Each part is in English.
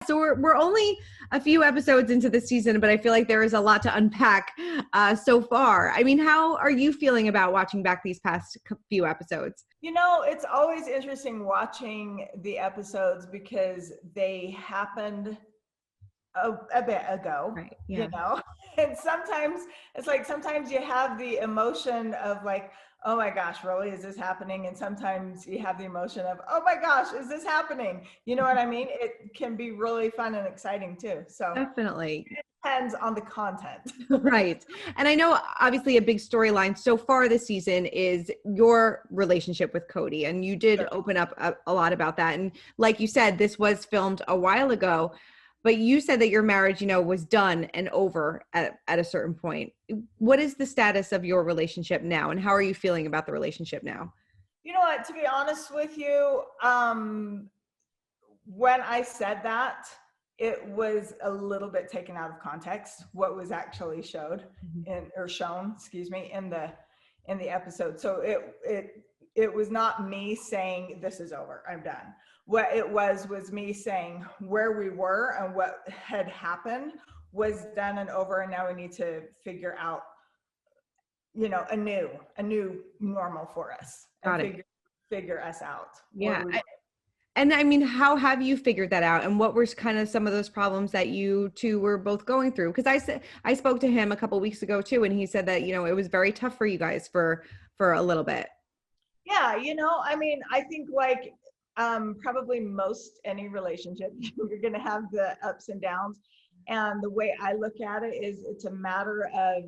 So we're only a few episodes into the season, but I feel like there is a lot to unpack so far. I mean, how are you feeling about watching back these past few episodes? You know, it's always interesting watching the episodes because they happened a bit ago, Right. Yeah. and sometimes it's like, sometimes you have the emotion of like, oh my gosh, really, is this happening? And sometimes you have the emotion of, oh my gosh, is this happening? You know what I mean? It can be really fun and exciting too. So Definitely. it depends on the content. Right. And I know obviously a big storyline so far this season is your relationship with Kody. And you did Sure. open up a lot about that. And like you said, this was filmed a while ago, but you said that your marriage, was done and over at a certain point. What is the status of your relationship now? And how are you feeling about the relationship now? You know what, to be honest with you, when I said that, it was a little bit taken out of context, what was actually shown, excuse me, in the episode. So it was not me saying this is over, I'm done. What it was me saying where we were and what had happened was done and over, and now we need to figure out, a new normal for us, Got and it. figure us out. Yeah. And I mean, how have you figured that out? And what were kind of some of those problems that you two were both going through? Because I spoke to him a couple weeks ago too, and he said that, it was very tough for you guys for a little bit. Yeah, I mean, I think like probably most any relationship, you're going to have the ups and downs. And the way I look at it is it's a matter of,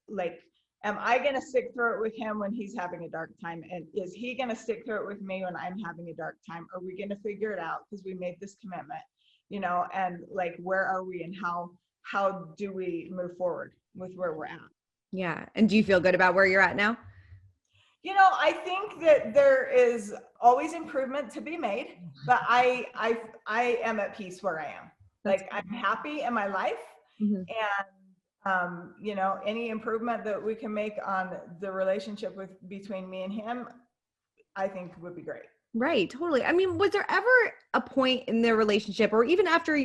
like, am I going to stick through it with him when he's having a dark time? And is he going to stick through it with me when I'm having a dark time? Are we going to figure it out because we made this commitment, and like, where are we and how do we move forward with where we're at? Yeah. And do you feel good about where you're at now? I think that there is always improvement to be made, but I am at peace where I am. Like, I'm happy in my life. Mm-hmm. And any improvement that we can make on the relationship between me and him, I think would be great. Right, totally. I mean, was there ever a point in their relationship, or even after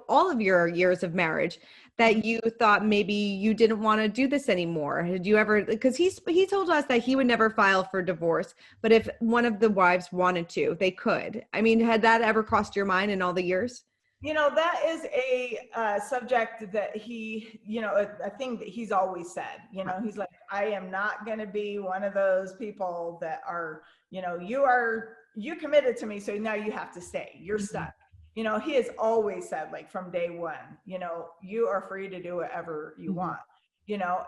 all of your years of marriage, that you thought maybe you didn't want to do this anymore? Did you ever? Because he told us that he would never file for divorce, but if one of the wives wanted to, they could. I mean, had that ever crossed your mind in all the years? That is a subject that he, a thing that he's always said. He's like, I am not going to be one of those people that are, you committed to me, so now you have to stay. You're stuck. He has always said, like, from day one, you are free to do whatever you want.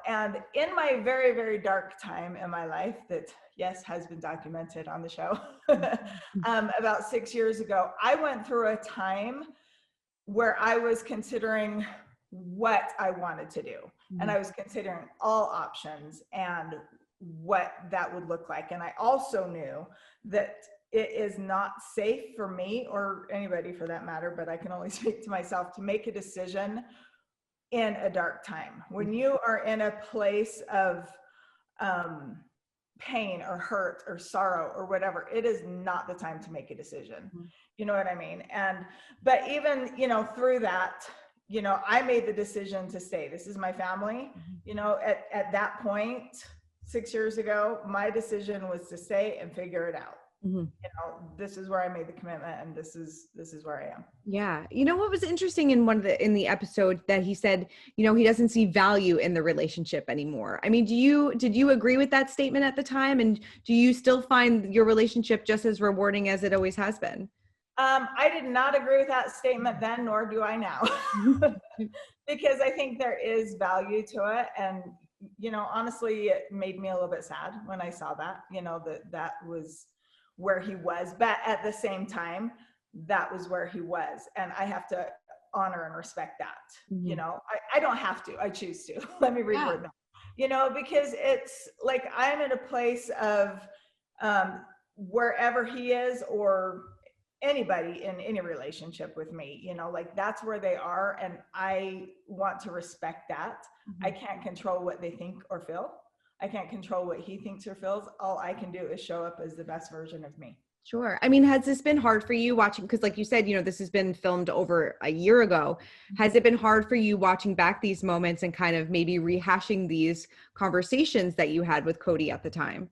And in my very, very dark time in my life that, yes, has been documented on the show, about 6 years ago, I went through a time where I was considering what I wanted to do. And I was considering all options and what that would look like. And I also knew that it is not safe for me, or anybody for that matter, but I can only speak to myself, to make a decision in a dark time. When you are in a place of pain or hurt or sorrow or whatever, it is not the time to make a decision. You know what I mean? But even, through that, I made the decision to stay. This is my family. At that point, 6 years ago, my decision was to stay and figure it out. This is where I made the commitment, and this is where I am. Yeah. What was interesting in in the episode that he said, he doesn't see value in the relationship anymore. I mean, did you agree with that statement at the time? And do you still find your relationship just as rewarding as it always has been? I did not agree with that statement then, nor do I now, because I think there is value to it. And, honestly, it made me a little bit sad when I saw that, that was where he was. But at the same time, that was where he was. And I have to honor and respect that. I don't have to, I choose to. Let me reword that, because it's like, I'm in a place of wherever he is, or anybody in any relationship with me, like, that's where they are, and I want to respect that. I can't control what they think or feel. I can't control what he thinks or feels. All I can do is show up as the best version of me. Sure. I mean, has this been hard for you watching? Because like you said, this has been filmed over a year ago. Has it been hard for you watching back these moments and kind of maybe rehashing these conversations that you had with Kody at the time?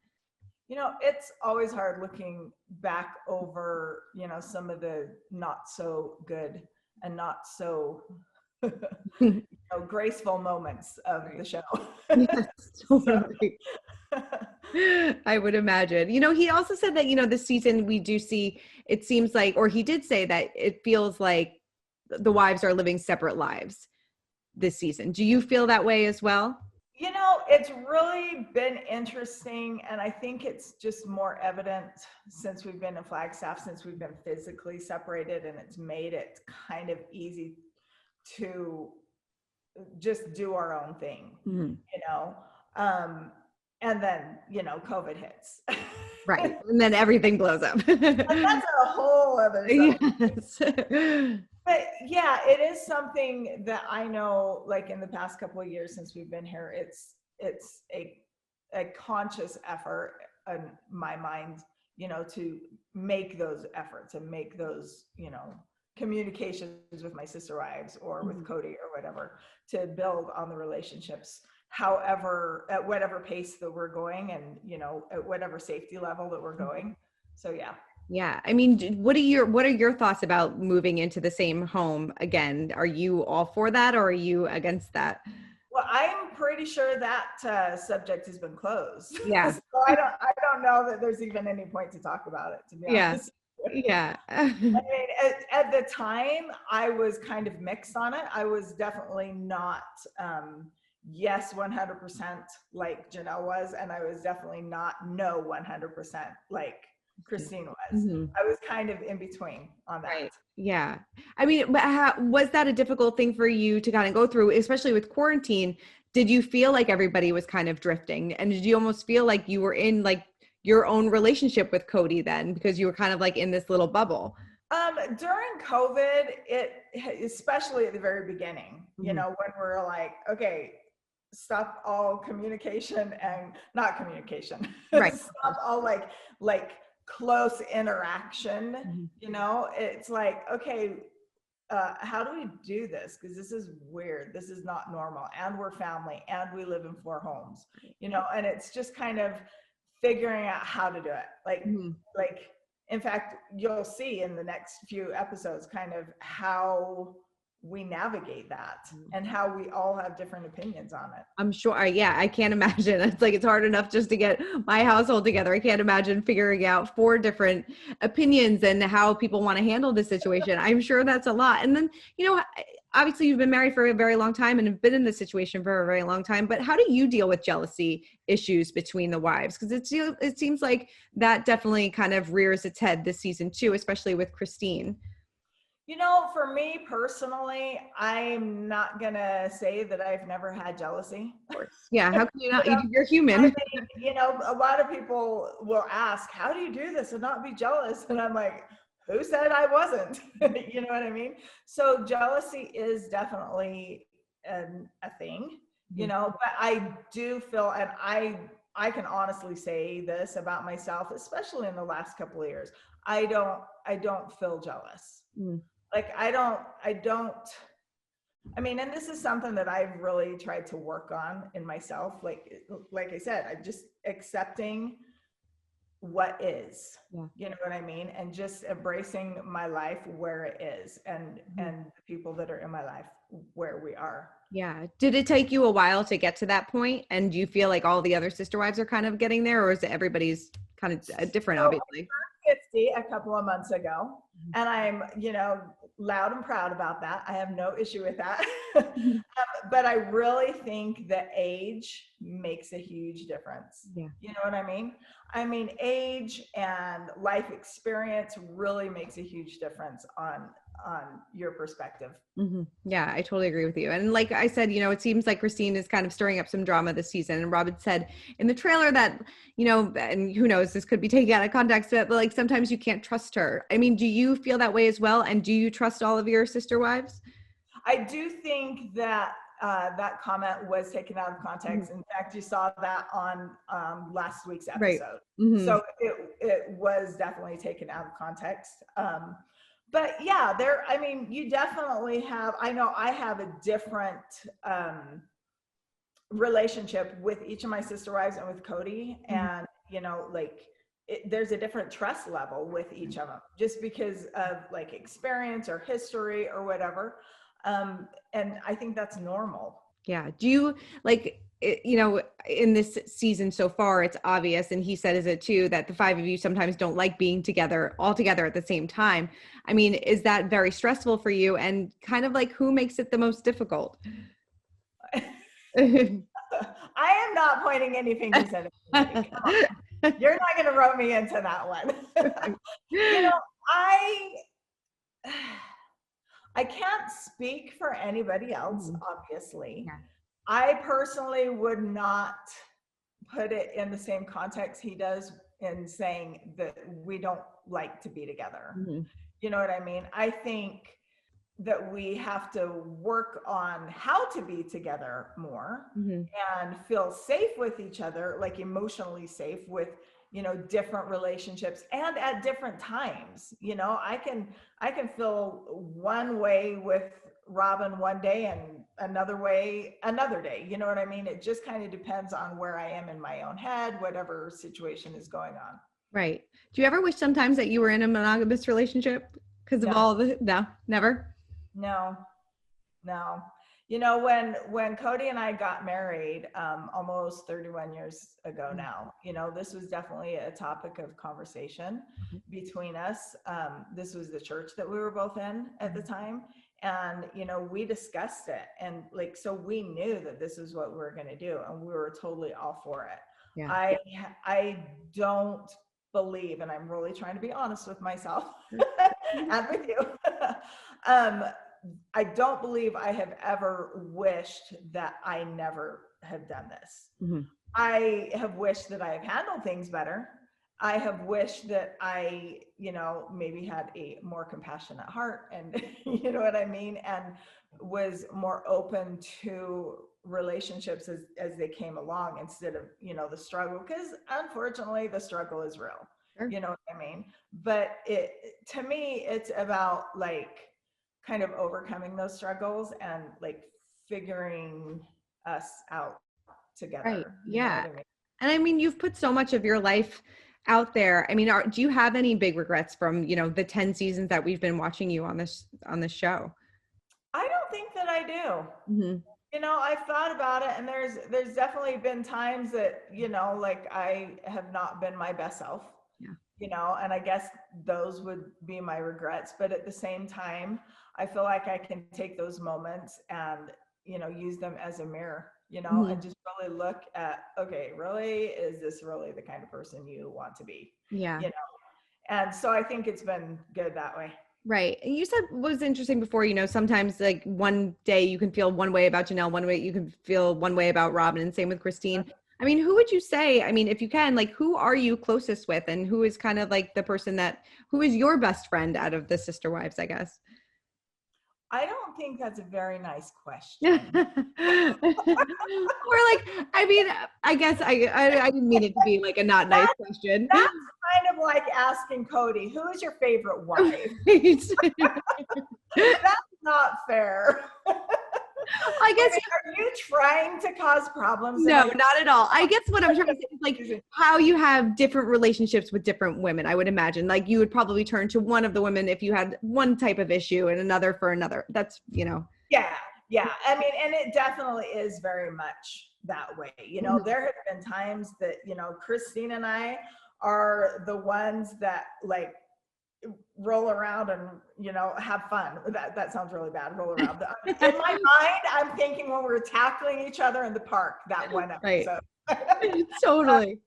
It's always hard looking back over, some of the not so good and not so graceful moments of the show. Yes, totally. I would imagine. He also said that, this season we do see, it seems like, or he did say that it feels like the wives are living separate lives this season. Do you feel that way as well? It's really been interesting, and I think it's just more evident since we've been in Flagstaff, since we've been physically separated, and it's made it kind of easy to just do our own thing, and then, COVID hits. Right. And then everything blows up. And that's a whole other subject. Yes. But yeah, it is something that I know, like in the past couple of years since we've been here, it's a conscious effort in my mind, to make those efforts and make those, communications with my sister wives or with Kody or whatever, to build on the relationships, however, at whatever pace that we're going, and, at whatever safety level that we're going. So yeah. Yeah. I mean, what are your thoughts about moving into the same home again? Are you all for that, or are you against that? Well, I'm pretty sure that subject has been closed. Yeah. So I don't know that there's even any point to talk about it, to be honest. Yeah. I mean, at the time, I was kind of mixed on it. I was definitely not, yes, 100% like Janelle was, and I was definitely not no 100% like Christine was. Mm-hmm. I was kind of in between on that. Right. Yeah. I mean, but was that a difficult thing for you to kind of go through, especially with quarantine? Did you feel like everybody was kind of drifting? And did you almost feel like you were in like your own relationship with Kody then, because you were kind of like in this little bubble? During COVID, especially at the very beginning, when we're like, okay, stop all communication and not communication. Right. Stop all like close interaction. It's like, okay, how do we do this? Because this is weird. This is not normal. And we're family, and we live in 4 homes, and it's just kind of figuring out how to do it. Like, in fact, you'll see in the next few episodes kind of how we navigate that and how we all have different opinions on it. I'm sure. Yeah, I can't imagine. It's like, it's hard enough just to get my household together. I can't imagine figuring out 4 different opinions and how people want to handle this situation. I'm sure that's a lot. And then, obviously you've been married for a very long time and have been in this situation for a very long time, but how do you deal with jealousy issues between the wives? Because it seems like that definitely kind of rears its head this season too, especially with Christine. For me personally, I'm not going to say that I've never had jealousy. Of course. Yeah. How can you not? You're human. I mean, a lot of people will ask, how do you do this and not be jealous? And I'm like, who said I wasn't? You know what I mean? So jealousy is definitely a thing, but I do feel, and I can honestly say this about myself, especially in the last couple of years, I don't feel jealous. Like I don't, and this is something that I've really tried to work on in myself. Like I said, I'm just accepting what is, you know what I mean? And just embracing my life where it is, and the people that are in my life where we are. Yeah. Did it take you a while to get to that point? And do you feel like all the other sister wives are kind of getting there, or is it everybody's kind of different, obviously? 50 a couple of months ago, and I'm loud and proud about that. I have no issue with that. But I really think that age makes a huge difference. You know what I mean? Age and life experience really makes a huge difference on your perspective. Yeah, I totally agree with you. And like I said, it seems like Christine is kind of stirring up some drama this season. And Robin said in the trailer that, and who knows, this could be taken out of context, but like sometimes you can't trust her. I mean, do you feel that way as well? And do you trust all of your sister wives? I do think that that comment was taken out of context. In fact, you saw that on last week's Right. episode. Mm-hmm. So it was definitely taken out of context. But yeah, I mean, you definitely have, I know I have a different relationship with each of my sister wives and with Kody. And, you know, like, there's a different trust level with each of them just because of like experience or history or whatever. And I think that's normal. Yeah. Do you like, you know, in this season so far, it's obvious, and he said, is it too, that the five of you sometimes don't like being together all together at the same time? I mean, is that very stressful for you? And kind of like, who makes it the most difficult? I am not pointing any fingers at anybody. You're not going to rope me into that one. You know, I can't speak for anybody else, obviously. Yeah. I personally would not put it in the same context he does in saying that we don't like to be together. You know what I mean? I think that we have to work on how to be together more and feel safe with each other, like emotionally safe with, you know, different relationships and at different times. You know, I can feel one way with Robin one day and another way another day. You know what I mean? It just kind of depends on where I am in my own head, whatever situation is going on. Right. Do you ever wish sometimes that you were in a monogamous relationship because of all the, no, never? No. You know, when Kody and I got married, almost 31 years ago now, you know, this was definitely a topic of conversation between us. This was the church that we were both in at the time. And, you know, we discussed it, and like, so we knew that this is what we were going to do, and we were totally all for it. Yeah. I don't believe, and I'm really trying to be honest with myself and with you. I don't believe I have ever wished that I never have done this. I have wished that I have handled things better. I have wished that I, you know, maybe had a more compassionate heart, and you know what I mean, and was more open to relationships as they came along, instead of, you know, the struggle, because unfortunately the struggle is real. Sure. You know what I mean? But to me, it's about like kind of overcoming those struggles and like figuring us out together. Right. Yeah. You know what I mean? And I mean, you've put so much of your life out there. I mean, do you have any big regrets from, you know, the 10 seasons that we've been watching you on this show? I don't think that I do. You know, I've thought about it, and there's definitely been times that, you know, like I have not been my best self. Yeah. You know, and I guess those would be my regrets. But at the same time, I feel like I can take those moments and, you know, use them as a mirror, you know, and just really look at, okay, really, is this really the kind of person you want to be? Yeah. You know, and so I think it's been good that way. Right. And you said what was interesting before, you know, sometimes like one day you can feel one way about Janelle, one way you can feel one way about Robin, and same with Christine. I mean, who would you say, I mean, if you can, like, who are you closest with, and who is kind of like the person who is your best friend out of the sister wives, I guess? I don't think that's a very nice question. Or like, I mean, I guess I didn't mean it to be like a not nice question. That's kind of like asking Kody, who is your favorite wife? That's not fair. I guess. Are you trying to cause problems? No, not at all. I guess what I'm trying to say is like how you have different relationships with different women. I would imagine like you would probably turn to one of the women if you had one type of issue and another for another. That's, you know. Yeah. I mean, and it definitely is very much that way. You know, there have been times that, you know, Christine and I are the ones that like roll around and, you know, have fun. That sounds really bad, roll around. In my mind, I'm thinking when we're tackling each other in the park, that one episode. Right. Totally.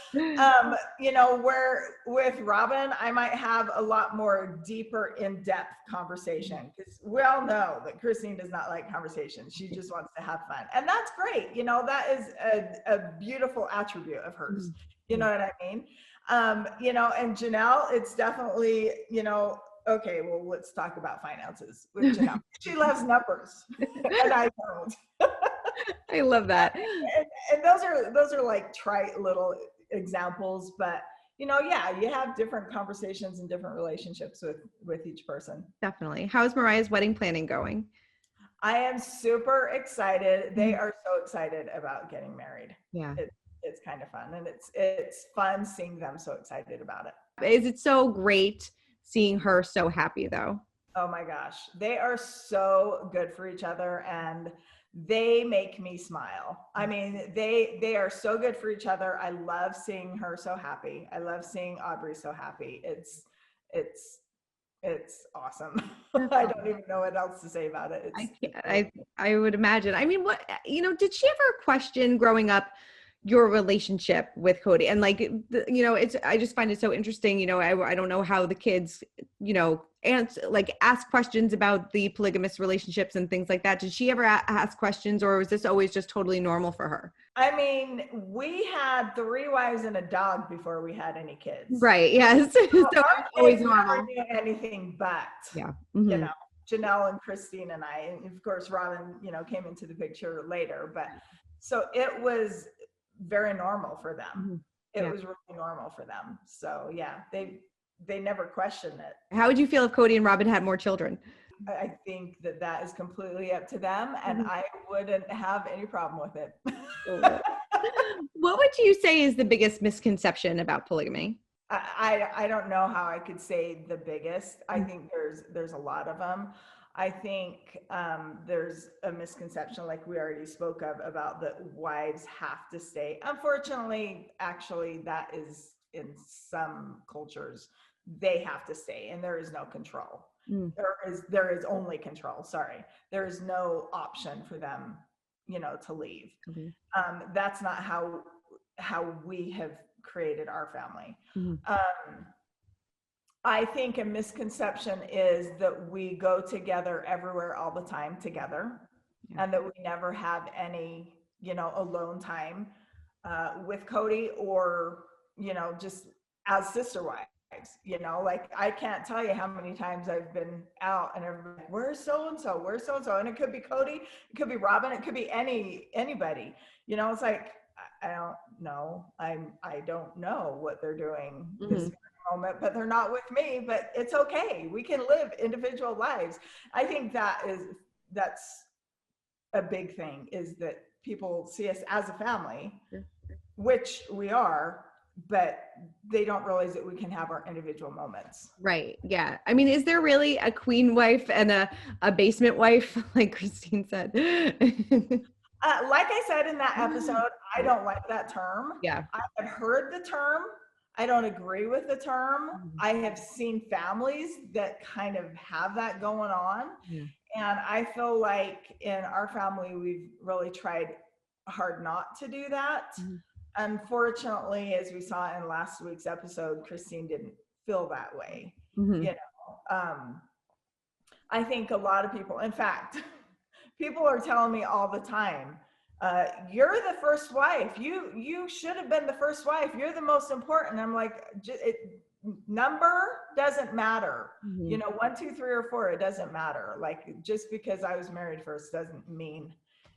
You know, where with Robin, I might have a lot more deeper, in-depth conversation, because we all know that Christine does not like conversation. She just wants to have fun. And that's great. You know, that is a beautiful attribute of hers. You know what I mean? You know, and Janelle, it's definitely, you know, okay, well, let's talk about finances with Janelle. She loves numbers and I don't. I love that. And those are like trite little examples, but yeah, you have different conversations and different relationships with each person. Definitely. How's Mariah's wedding planning going? I am super excited. They are so excited about getting married. Yeah. It's kind of fun, and it's fun seeing them so excited about it. Is it so great seeing her so happy though? Oh my gosh, they are so good for each other, and they make me smile. I mean, they are so good for each other. I love seeing her so happy. I love seeing Audrey so happy. It's awesome. I don't even know what else to say about it. I would imagine. I mean, did she ever question growing up your relationship with Kody? And like, I just find it so interesting. I don't know how the kids, ask questions about the polygamous relationships and things like that. Did she ever ask questions, or was this always just totally normal for her? I mean, we had 3 wives and a dog before we had any kids. Right. Yes. So it's always normal. Never knew anything but, yeah. Janelle and Christine and I, and of course, Robin, came into the picture later, but so it was very normal for them. It was really normal for them. So yeah, they never questioned it. How would you feel if Cody and Robin had more children? I think that is completely up to them, and I wouldn't have any problem with it. What would you say is the biggest misconception about polygamy? I don't know how I could say the biggest. I think there's a lot of them. I think there's a misconception, like we already spoke of, about that wives have to stay. Unfortunately, actually, that is in some cultures, they have to stay, and there is no control. There is only control. Sorry, there is no option for them, to leave. That's not how we have created our family. I think a misconception is that we go together everywhere all the time together, and that we never have any, alone time with Kody, or, just as sister wives. Like, I can't tell you how many times I've been out and everybody's like, where's so-and-so? Where's so-and-so? And it could be Kody, it could be Robin, it could be anybody. It's like, I don't know. I don't know what they're doing this moment, but they're not with me, but it's okay. We can live individual lives. I think that's a big thing, is that people see us as a family, which we are, but they don't realize that we can have our individual moments. Right. Yeah. I mean, is there really a queen wife and a basement wife, like Christine said? Like I said in that episode, I don't like that term. Yeah. I have heard the term. I don't agree with the term. I have seen families that kind of have that going on. And I feel like in our family, we've really tried hard not to do that. Unfortunately, as we saw in last week's episode, Christine didn't feel that way. I think a lot of people, in fact, people are telling me all the time, you're the first wife. You should have been the first wife. You're the most important. I'm like, number doesn't matter. 1, 2, 3, or 4, it doesn't matter. Like, just because I was married first doesn't mean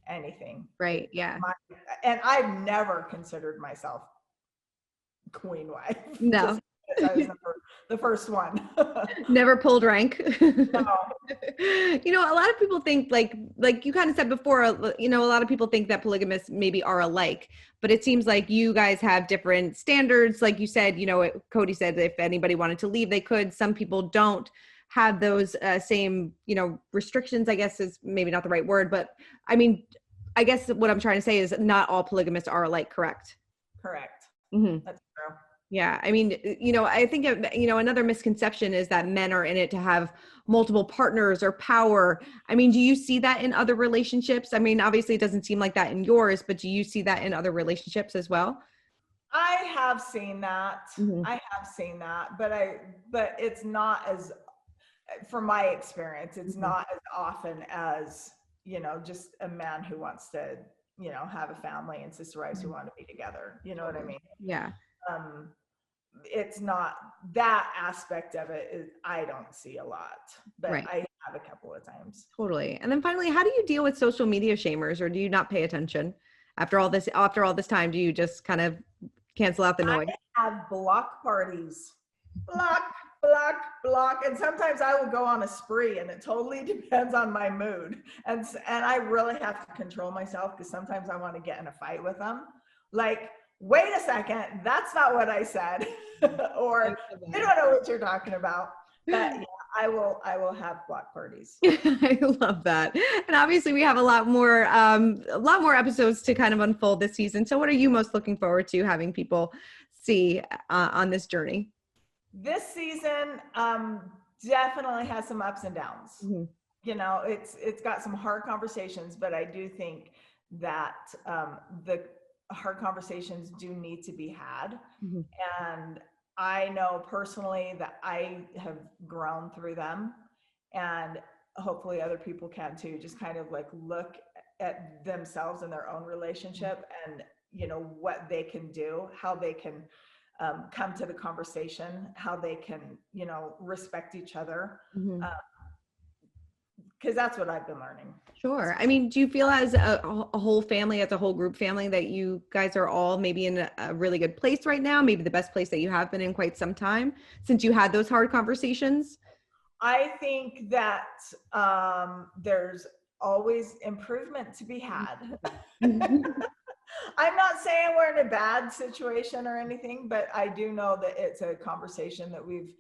anything. Right. Yeah. And I've never considered myself queen wife. No. I was the first one. Never pulled rank. No. A lot of people think, like you kind of said before, a lot of people think that polygamists maybe are alike, but it seems like you guys have different standards. Like you said, Kody said if anybody wanted to leave, they could. Some people don't have those same, restrictions, I guess is maybe not the right word, but I mean, I guess what I'm trying to say is not all polygamists are alike, correct? Correct. That's true. Yeah. I mean, I think, another misconception is that men are in it to have multiple partners or power. I mean, do you see that in other relationships? I mean, obviously it doesn't seem like that in yours, but do you see that in other relationships as well? I have seen that. I have seen that, but it's not as, from my experience, it's not as often as, just a man who wants to, have a family and sister wives who want to be together. You know what I mean? Yeah. it's not that aspect of it is, I don't see a lot, but Right. I have a couple of times. Totally. And then finally, how do you deal with social media shamers, or do you not pay attention after all this time? Do you just kind of cancel out the noise? I have block parties. Block, block, block. And sometimes I will go on a spree, and it totally depends on my mood. And I really have to control myself, because sometimes I want to get in a fight with them. Like, wait a second, that's not what I said. Or I don't know what you're talking about. But yeah, I will have block parties. I love that. And obviously we have a lot more episodes to kind of unfold this season. So what are you most looking forward to having people see on this journey? This season definitely has some ups and downs. Mm-hmm. You know, it's got some hard conversations, but I do think that the hard conversations do need to be had. Mm-hmm. And I know personally that I have grown through them, and hopefully other people can too. Just kind of like look at themselves and their own relationship, and you know what they can do, how they can come to the conversation, how they can, you know, respect each other. Mm-hmm. Because that's what I've been learning. Sure. I mean, do you feel as a whole family, as a whole group family, that you guys are all maybe in a really good place right now? Maybe the best place that you have been in quite some time since you had those hard conversations? I think that there's always improvement to be had. I'm not saying we're in a bad situation or anything, but I do know that it's a conversation that we've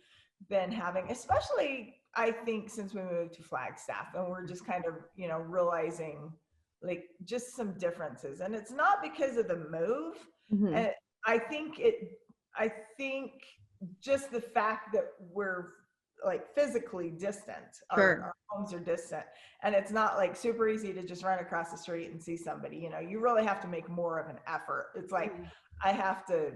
been having, especially I think since we moved to Flagstaff, and we're just kind of, you know, realizing like just some differences. And it's not because of the move. Mm-hmm. And I think just the fact that we're like physically distant, Sure. our homes are distant, and it's not like super easy to just run across the street and see somebody. You know, you really have to make more of an effort. It's like I have to,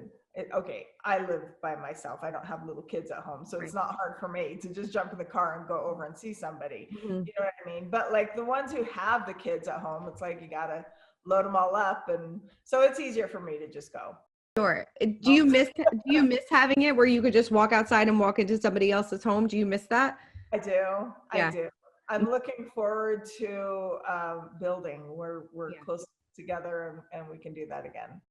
okay, I live by myself, I don't have little kids at home, so it's not hard for me to just jump in the car and go over and see somebody. Mm-hmm. You know what I mean? But like the ones who have the kids at home, it's like you gotta load them all up, and so it's easier for me to just go. Sure. Do you miss having it where you could just walk outside and walk into somebody else's home? Do you miss that? I do. Yeah. I do. I'm looking forward to building where we're close together, and we can do that again.